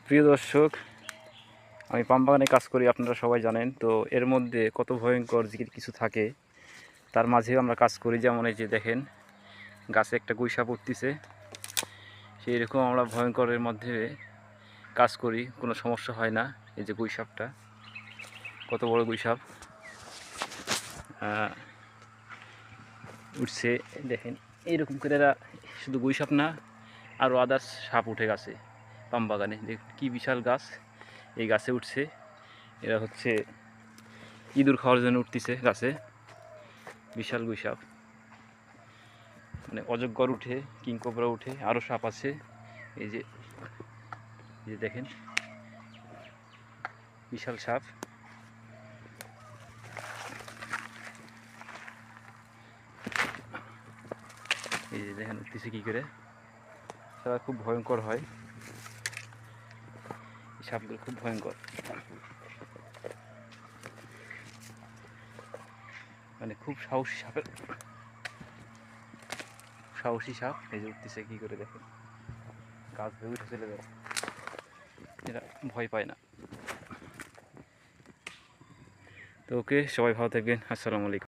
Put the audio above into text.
প্রিয় দর্শক, আমি পাম বাগানে কাজ করি, আপনারা সবাই জানেন। তো এর মধ্যে কত ভয়ঙ্কর কিছু থাকে, তার মাঝেও আমরা কাজ করি। যেমন এই যে দেখেন, গাছে একটা গুইসাপ উঠতেছে, সেই রকম আমরা ভয়ঙ্করের মধ্যে কাজ করি, কোনো সমস্যা হয় না। এই যে গুইসাপটা, কত বড় গুইসাপ উঠছে দেখেন। এইরকম করে এরা শুধু গুইসাপ না, আরও আদার্স সাপ উঠে গেছে পাম বাগানে। দেখুন কী বিশাল গাছ, এই গাছে উঠছে। এরা হচ্ছে ইঁদুর খাওয়ার জন্য উঠতেছে গাছে। বিশাল গুইসাপ, মানে অজগর উঠে, কিংকবরা উঠে, আরও সাপ আছে। এই যে দেখেন, বিশাল সাপ। এই যে দেখেন উঠতেছে কী করে। তারা খুব ভয়ঙ্কর হয়, এই সাপগুলো খুব ভয়ঙ্কর, মানে খুব সাহসী সাপের, সাহসী সাপ। এই যে উঠতেছে কী করে দেখেন, গাছ ধরে উঠে চলে যায়, এরা ভয় পায় না। তো ওকে, সবাই ভালো থাকবেন। আসসালামু আলাইকুম।